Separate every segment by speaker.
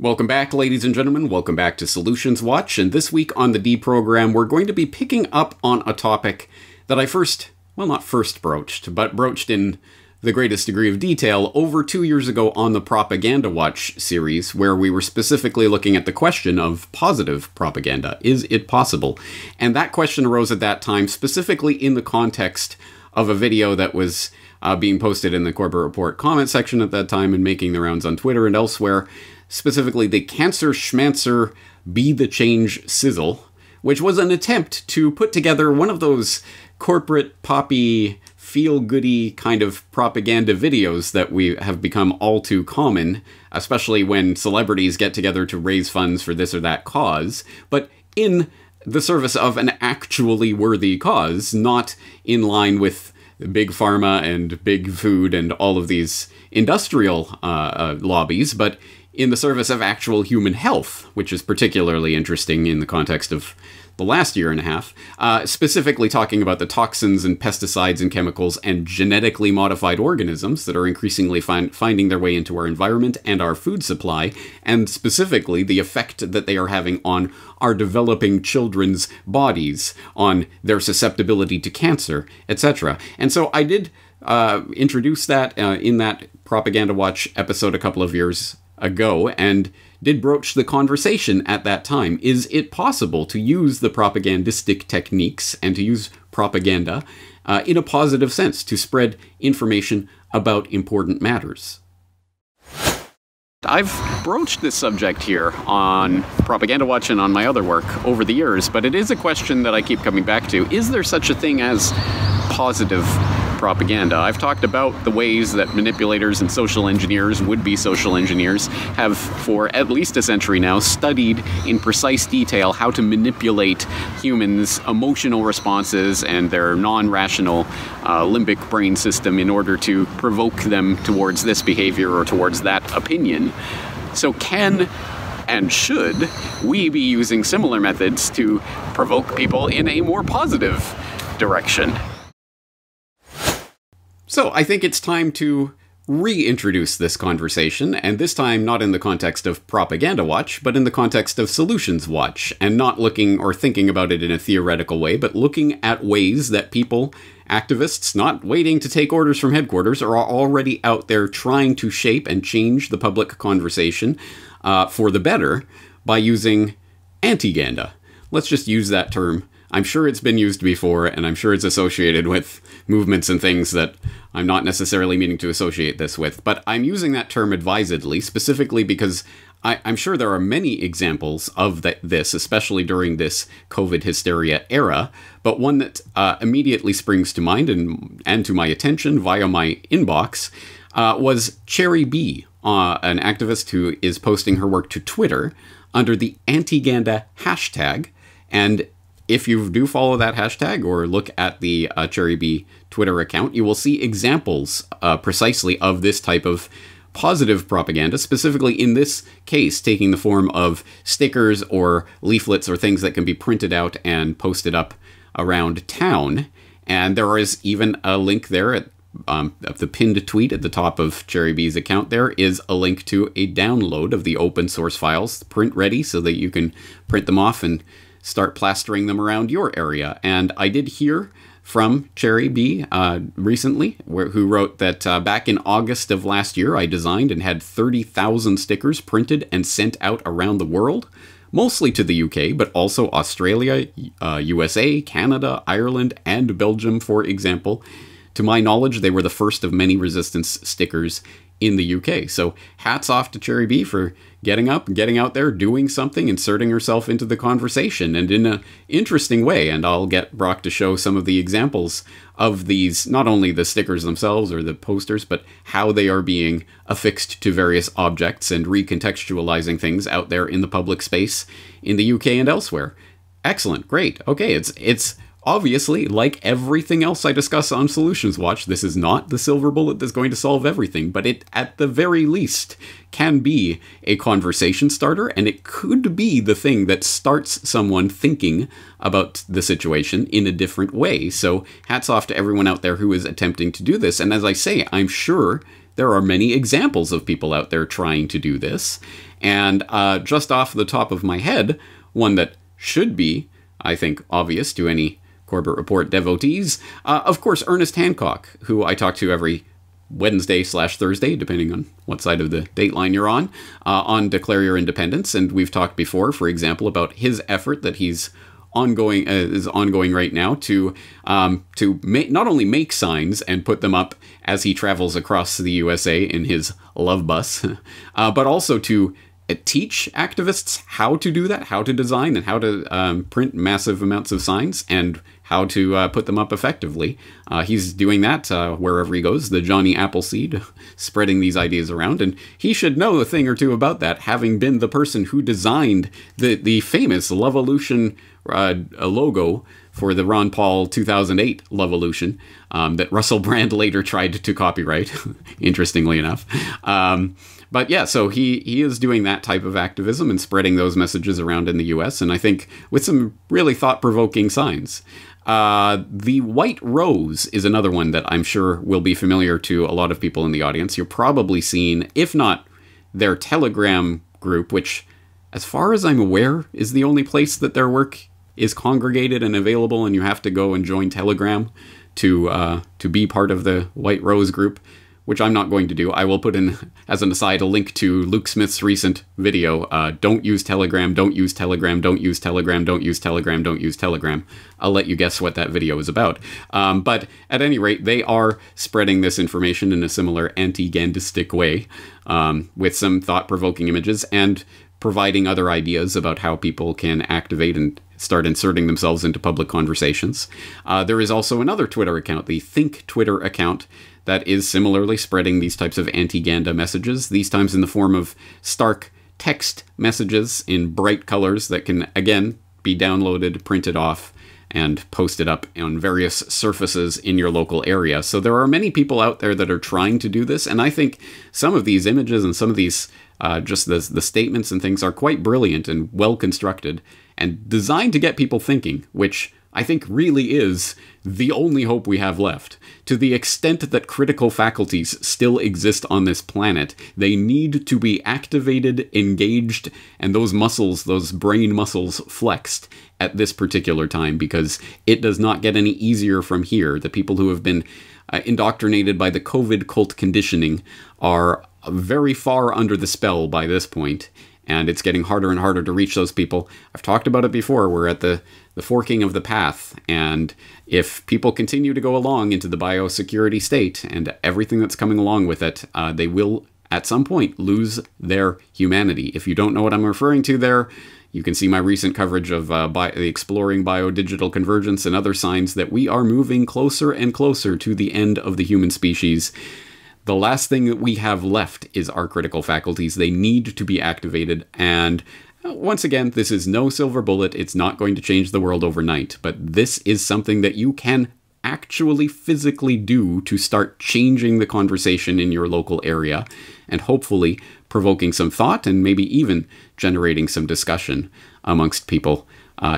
Speaker 1: Welcome back, ladies and gentlemen. Welcome back to Solutions Watch. And this week on the D program, we're going to be picking up on a topic that I not first broached, but broached in the greatest degree of detail over 2 years ago on the Propaganda Watch series, where we were specifically looking at the question of positive propaganda. Is it possible? And that question arose at that time specifically in the context of a video that was being posted in the Corporate Report comment section at that time and making the rounds on Twitter and elsewhere. Specifically, the Cancer Schmancer Be the Change sizzle, which was an attempt to put together one of those corporate poppy, feel-goody kind of propaganda videos that we have become all too common, especially when celebrities get together to raise funds for this or that cause, but in the service of an actually worthy cause, not in line with big pharma and big food and all of these industrial lobbies, but in the service of actual human health, which is particularly interesting in the context of the last year and a half, specifically talking about the toxins and pesticides and chemicals and genetically modified organisms that are increasingly finding their way into our environment and our food supply, and specifically the effect that they are having on our developing children's bodies, on their susceptibility to cancer, etc. And so I did introduce that in that Propaganda Watch episode a couple of years ago, and did broach the conversation at that time. Is it possible to use the propagandistic techniques and to use propaganda in a positive sense to spread information about important matters? I've broached this subject here on Propaganda Watch and on my other work over the years, but it is a question that I keep coming back to. Is there such a thing as positive propaganda? I've talked about the ways that manipulators and social engineers, would-be social engineers, have for at least a century now studied in precise detail how to manipulate humans' emotional responses and their non-rational limbic brain system in order to provoke them towards this behavior or towards that opinion. So can and should we be using similar methods to provoke people in a more positive direction? So I think it's time to reintroduce this conversation, and this time not in the context of Propaganda Watch, but in the context of Solutions Watch, and not looking or thinking about it in a theoretical way, but looking at ways that people, activists, not waiting to take orders from headquarters, are already out there trying to shape and change the public conversation for the better by using Antiganda. Let's just use that term. I'm sure it's been used before, and I'm sure it's associated with movements and things that I'm not necessarily meaning to associate this with, but I'm using that term advisedly, specifically because I'm sure there are many examples of this, especially during this COVID hysteria era, but one that immediately springs to mind and to my attention via my inbox was Cherry B, an activist who is posting her work to Twitter under the Antiganda hashtag, and if you do follow that hashtag or look at the Cherry B Twitter account, you will see examples precisely of this type of positive propaganda, specifically in this case taking the form of stickers or leaflets or things that can be printed out and posted up around town. And there is even a link there at the pinned tweet at the top of Cherry B's account. There is a link to a download of the open source files, print ready, so that you can print them off and start plastering them around your area. And I did hear from Cherry B recently, who wrote that back in August of last year, I designed and had 30,000 stickers printed and sent out around the world, mostly to the UK, but also Australia, USA, Canada, Ireland, and Belgium, for example. To my knowledge, they were the first of many resistance stickers in the UK. So hats off to Cherry B for getting out there, doing something, inserting herself into the conversation, and in an interesting way. And I'll get Brock to show some of the examples of these, not only the stickers themselves or the posters, but how they are being affixed to various objects and recontextualizing things out there in the public space in the UK and elsewhere. Excellent, great. Okay, it's obviously, like everything else I discuss on Solutions Watch, this is not the silver bullet that's going to solve everything, but it, at the very least, can be a conversation starter, and it could be the thing that starts someone thinking about the situation in a different way. So hats off to everyone out there who is attempting to do this, and as I say, I'm sure there are many examples of people out there trying to do this. And just off the top of my head, one that should be, I think, obvious to any Corbett Report devotees, of course, Ernest Hancock, who I talk to every Wednesday/Thursday, depending on what side of the dateline you're on Declare Your Independence. And we've talked before, for example, about his effort that he's ongoing right now to not only make signs and put them up as he travels across the USA in his love bus, but also to teach activists how to do that, how to design and how to print massive amounts of signs and how to put them up effectively. He's doing that wherever he goes, the Johnny Appleseed, spreading these ideas around. And he should know a thing or two about that, having been the person who designed the famous Lovolution logo for the Ron Paul 2008 Lovolution that Russell Brand later tried to copyright, interestingly enough. But yeah, so he is doing that type of activism and spreading those messages around in the US, and I think with some really thought-provoking signs. The White Rose is another one that I'm sure will be familiar to a lot of people in the audience. You're probably seen, if not their Telegram group, which, as far as I'm aware, is the only place that their work is congregated and available, and you have to go and join Telegram to be part of the White Rose group, which I'm not going to do. I will put in, as an aside, a link to Luke Smith's recent video, Don't Use Telegram, Don't Use Telegram, Don't Use Telegram, Don't Use Telegram, Don't Use Telegram. I'll let you guess what that video is about. But at any rate, they are spreading this information in a similar anti-Gandistic way, with some thought-provoking images and providing other ideas about how people can activate and start inserting themselves into public conversations. There is also another Twitter account, the Think Twitter account, that is similarly spreading these types of Antiganda messages, these times in the form of stark text messages in bright colors that can, again, be downloaded, printed off, and posted up on various surfaces in your local area. So there are many people out there that are trying to do this, and I think some of these images and some of these, just the statements and things are quite brilliant and well constructed and designed to get people thinking, which I think really is the only hope we have left. To the extent that critical faculties still exist on this planet, they need to be activated, engaged, and those muscles, those brain muscles, flexed at this particular time, because it does not get any easier from here. The people who have been indoctrinated by the COVID cult conditioning are very far under the spell by this point, and it's getting harder and harder to reach those people. I've talked about it before. We're at the forking of the path, and if people continue to go along into the biosecurity state and everything that's coming along with it, they will, at some point, lose their humanity. If you don't know what I'm referring to there, you can see my recent coverage of the Exploring Biodigital Convergence and other signs that we are moving closer and closer to the end of the human species. The last thing that we have left is our critical faculties. They need to be activated, and once again, this is no silver bullet. It's not going to change the world overnight, but this is something that you can actually physically do to start changing the conversation in your local area and hopefully provoking some thought and maybe even generating some discussion amongst people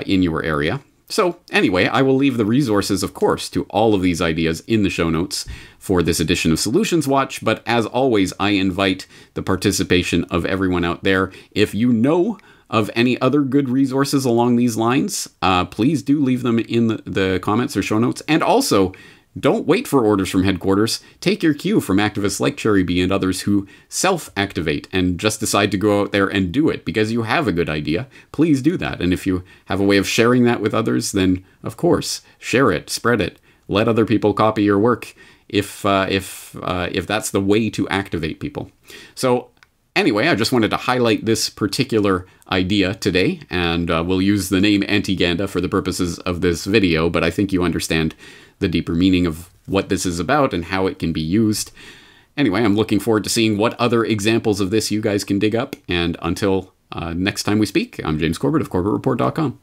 Speaker 1: in your area. So anyway, I will leave the resources, of course, to all of these ideas in the show notes for this edition of Solutions Watch, but as always, I invite the participation of everyone out there. If you know of any other good resources along these lines, please do leave them in the comments or show notes. And also, don't wait for orders from headquarters. Take your cue from activists like Cherry Bee and others who self-activate and just decide to go out there and do it because you have a good idea. Please do that. And if you have a way of sharing that with others, then of course, share it, spread it, let other people copy your work if that's the way to activate people. So anyway, I just wanted to highlight this particular idea today, and we'll use the name Antiganda for the purposes of this video, but I think you understand the deeper meaning of what this is about and how it can be used. Anyway, I'm looking forward to seeing what other examples of this you guys can dig up, and until next time we speak, I'm James Corbett of CorbettReport.com.